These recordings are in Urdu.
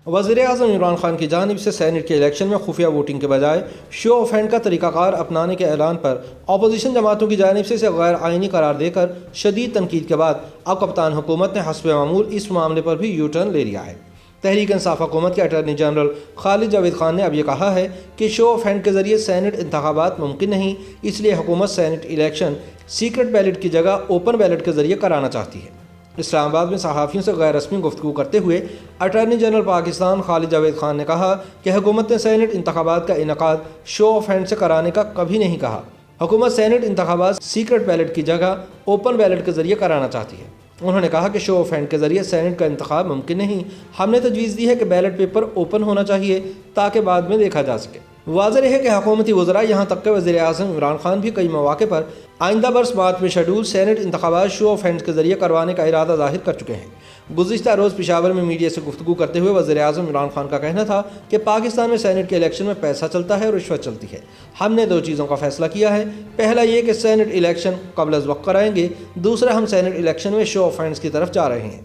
وزیر اعظم عمران خان کی جانب سے سینیٹ کے الیکشن میں خفیہ ووٹنگ کے بجائے شو آف ہینڈ کا طریقہ کار اپنانے کے اعلان پر اپوزیشن جماعتوں کی جانب سے اسے غیر آئینی قرار دے کر شدید تنقید کے بعد اب کپتان حکومت نے حسب معمول اس معاملے پر بھی یو ٹرن لے لیا ہے۔ تحریک انصاف حکومت کے اٹارنی جنرل خالد جاوید خان نے اب یہ کہا ہے کہ شو آف ہینڈ کے ذریعے سینیٹ انتخابات ممکن نہیں، اس لیے حکومت سینیٹ الیکشن سیکرٹ بیلٹ کی جگہ اوپن بیلٹ کے ذریعے کرانا چاہتی ہے۔ اسلام آباد میں صحافیوں سے غیر رسمی گفتگو کرتے ہوئے اٹارنی جنرل پاکستان خالد جاوید خان نے کہا کہ حکومت نے سینیٹ انتخابات کا انعقاد شو آف ہینڈ سے کرانے کا کبھی نہیں کہا۔ حکومت سینیٹ انتخابات سیکرٹ بیلٹ کی جگہ اوپن بیلٹ کے ذریعے کرانا چاہتی ہے۔ انہوں نے کہا کہ شو آف ہینڈ کے ذریعے سینیٹ کا انتخاب ممکن نہیں، ہم نے تجویز دی ہے کہ بیلٹ پیپر اوپن ہونا چاہیے تاکہ بعد میں دیکھا جا سکے۔ واضح ہے کہ حکومتی وزراء یہاں تک کہ وزیر اعظم عمران خان بھی کئی مواقع پر آئندہ برس مارچ میں شیڈول سینیٹ انتخابات شو آف ہینڈز کے ذریعے کروانے کا ارادہ ظاہر کر چکے ہیں۔ گزشتہ روز پشاور میں میڈیا سے گفتگو کرتے ہوئے وزیر اعظم عمران خان کا کہنا تھا کہ پاکستان میں سینیٹ کے الیکشن میں پیسہ چلتا ہے اور رشوت چلتی ہے۔ ہم نے دو چیزوں کا فیصلہ کیا ہے، پہلا یہ کہ سینیٹ الیکشن قبل از وقت کرائیں گے، دوسرا ہم سینیٹ الیکشن میں شو آف ہینڈز کی طرف جا رہے ہیں۔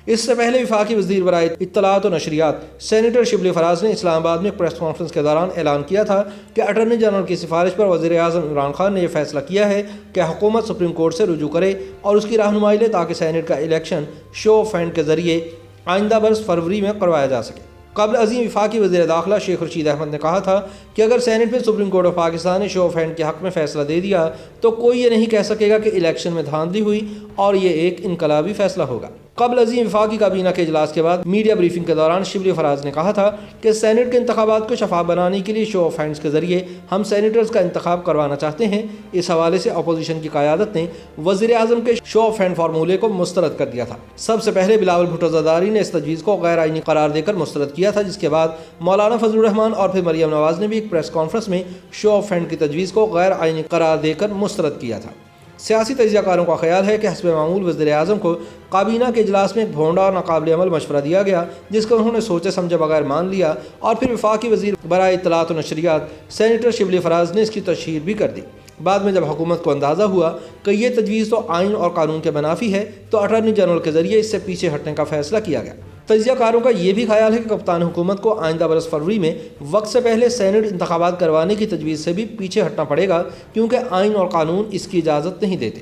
اس سے پہلے وفاقی وزیر برائے اطلاعات و نشریات سینیٹر شبلی فراز نے اسلام آباد میں پریس کانفرنس کے دوران اعلان کیا تھا کہ اٹارنی جنرل کی سفارش پر وزیر اعظم عمران خان نے یہ فیصلہ کیا ہے کہ حکومت سپریم کورٹ سے رجوع کرے اور اس کی رہنمائی لے تاکہ سینیٹ کا الیکشن شو آف ہینڈ کے ذریعے آئندہ برس فروری میں کروایا جا سکے۔ قبل ازیں وفاقی وزیر داخلہ شیخ رشید احمد نے کہا تھا کہ اگر سینیٹ میں سپریم کورٹ آف پاکستان نے شو آف ہینڈ کے حق میں فیصلہ دے دیا تو کوئی یہ نہیں کہہ سکے گا کہ الیکشن میں دھاندلی ہوئی اور یہ ایک انقلابی فیصلہ ہوگا۔ قبل ازیں وفاقی کابینہ کے اجلاس کے بعد میڈیا بریفنگ کے دوران شبلی فراز نے کہا تھا کہ سینیٹ کے انتخابات کو شفاف بنانے کے لیے شو آف ہینڈز کے ذریعے ہم سینیٹرز کا انتخاب کروانا چاہتے ہیں۔ اس حوالے سے اپوزیشن کی قیادت نے وزیر اعظم کے شو آف ہینڈ فارمولے کو مسترد کر دیا تھا۔ سب سے پہلے بلاول بھٹو زرداری نے اس تجویز کو غیر آئینی قرار دے کر مسترد کیا تھا، جس کے بعد مولانا فضل الرحمان اور پھر مریم نواز نے بھی ایک پریس کانفرنس میں شو آف ہینڈ کی تجویز کو غیر آئینی قرار دے کر مسترد کیا تھا۔ سیاسی تجزیہ کاروں کا خیال ہے کہ حسب معمول وزیر اعظم کو کابینہ کے اجلاس میں ایک بھونڈا اور ناقابل عمل مشورہ دیا گیا، جس کو انہوں نے سوچے سمجھے بغیر مان لیا، اور پھر وفاقی وزیر برائے اطلاعات و نشریات سینیٹر شبلی فراز نے اس کی تشہیر بھی کر دی۔ بعد میں جب حکومت کو اندازہ ہوا کہ یہ تجویز تو آئین اور قانون کے منافی ہے تو اٹارنی جنرل کے ذریعے اس سے پیچھے ہٹنے کا فیصلہ کیا گیا۔ تجزیہ کاروں کا یہ بھی خیال ہے کہ کپتان حکومت کو آئندہ برس فروری میں وقت سے پہلے سینیٹ انتخابات کروانے کی تجویز سے بھی پیچھے ہٹنا پڑے گا، کیونکہ آئین اور قانون اس کی اجازت نہیں دیتے۔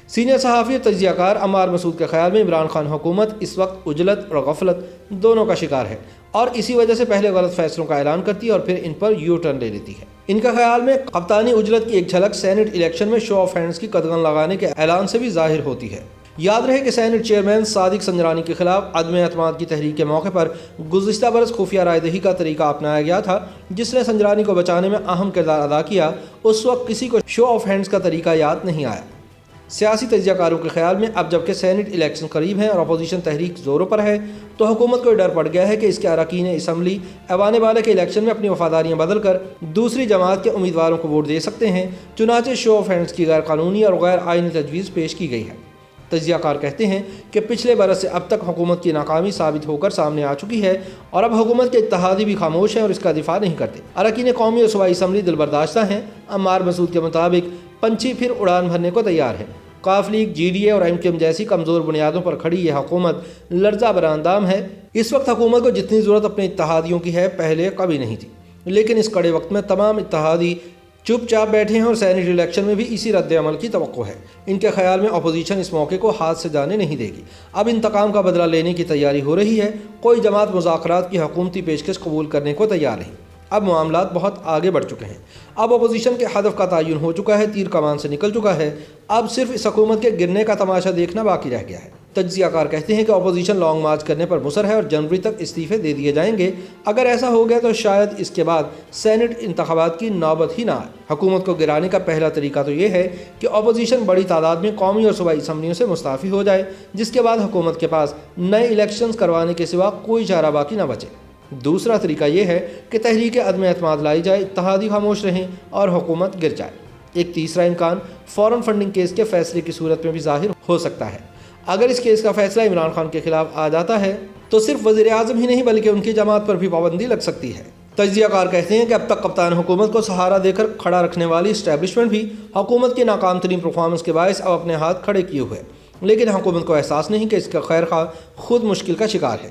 سینئر صحافی اور تجزیہ کار عمار مسعود کے خیال میں عمران خان حکومت اس وقت عجلت اور غفلت دونوں کا شکار ہے اور اسی وجہ سے پہلے غلط فیصلوں کا اعلان کرتی ہے اور پھر ان پر یو ٹرن لے لیتی ہے۔ ان کا خیال میں کپتانی عجلت کی ایک جھلک سینیٹ الیکشن میں شو آف ہینڈز کی قدغن لگانے کے اعلان سے بھی ظاہر ہوتی ہے۔ یاد رہے کہ سینیٹ چیئرمین صادق سنجرانی کے خلاف عدم اعتماد کی تحریک کے موقع پر گزشتہ برس خفیہ رائے دہی کا طریقہ اپنایا گیا تھا، جس نے سنجرانی کو بچانے میں اہم کردار ادا کیا۔ اس وقت کسی کو شو آف ہینڈز کا طریقہ یاد نہیں آیا۔ سیاسی تجزیہ کاروں کے خیال میں اب جبکہ سینیٹ الیکشن قریب ہیں اور اپوزیشن تحریک زوروں پر ہے تو حکومت کو ڈر پڑ گیا ہے کہ اس کے اراکین اسمبلی ایوان بالا کے الیکشن میں اپنی وفاداریاں بدل کر دوسری جماعت کے امیدواروں کو ووٹ دے سکتے ہیں، چنانچہ شو آف ہینڈز کی غیر قانونی اور غیر آئینی تجویز پیش کی گئی ہے۔ تجزیہ کار کہتے ہیں کہ پچھلے برس سے اب تک حکومت کی ناکامی ثابت ہو کر سامنے آ چکی ہے اور اب حکومت کے اتحادی بھی خاموش ہیں اور اس کا دفاع نہیں کرتے۔ اراکین قومی اور صوبائی اسمبلی دل برداشتہ ہیں۔ عمار مسعود کے مطابق پنچھی پھر اڑان بھرنے کو تیار ہے۔ کاف لیگ، جی ڈی اے اور ایم کیو ایم جیسی کمزور بنیادوں پر کھڑی یہ حکومت لرزہ براندام ہے۔ اس وقت حکومت کو جتنی ضرورت اپنے اتحادیوں کی ہے پہلے کبھی نہیں تھی، لیکن اس کڑے وقت میں تمام اتحادی چپ چاپ بیٹھے ہیں اور سینیٹ الیکشن میں بھی اسی رد عمل کی توقع ہے۔ ان کے خیال میں اپوزیشن اس موقع کو ہاتھ سے جانے نہیں دے گی۔ اب انتقام کا بدلہ لینے کی تیاری ہو رہی ہے۔ کوئی جماعت مذاکرات کی حکومتی پیشکش قبول کرنے کو تیار نہیں۔ اب معاملات بہت آگے بڑھ چکے ہیں۔ اب اپوزیشن کے ہدف کا تعین ہو چکا ہے، تیر کمان سے نکل چکا ہے۔ اب صرف اس حکومت کے گرنے کا تماشا دیکھنا باقی رہ گیا ہے۔ تجزیہ کار کہتے ہیں کہ اپوزیشن لانگ مارچ کرنے پر مصر ہے اور جنوری تک استعفے دے دیے جائیں گے۔ اگر ایسا ہو گیا تو شاید اس کے بعد سینیٹ انتخابات کی نوبت ہی نہ آئے۔ حکومت کو گرانے کا پہلا طریقہ تو یہ ہے کہ اپوزیشن بڑی تعداد میں قومی اور صوبائی اسمبلیوں سے مستعفی ہو جائے، جس کے بعد حکومت کے پاس نئے الیکشنز کروانے کے سوا کوئی چارہ باقی نہ بچے۔ دوسرا طریقہ یہ ہے کہ تحریک عدم اعتماد لائی جائے، اتحادی خاموش رہیں اور حکومت گر جائے۔ ایک تیسرا امکان فوراً فنڈنگ کیس کے فیصلے کی صورت میں بھی ظاہر ہو سکتا ہے۔ اگر اس کیس کا فیصلہ عمران خان کے خلاف آ جاتا ہے تو صرف وزیر اعظم ہی نہیں بلکہ ان کی جماعت پر بھی پابندی لگ سکتی ہے۔ تجزیہ کار کہتے ہیں کہ اب تک کپتان حکومت کو سہارا دے کر کھڑا رکھنے والی اسٹیبلشمنٹ بھی حکومت کی ناکام ترین پرفارمنس کے باعث اب اپنے ہاتھ کھڑے کیے ہوئے، لیکن حکومت کو احساس نہیں کہ اس کا خیر خواہ خود مشکل کا شکار ہے۔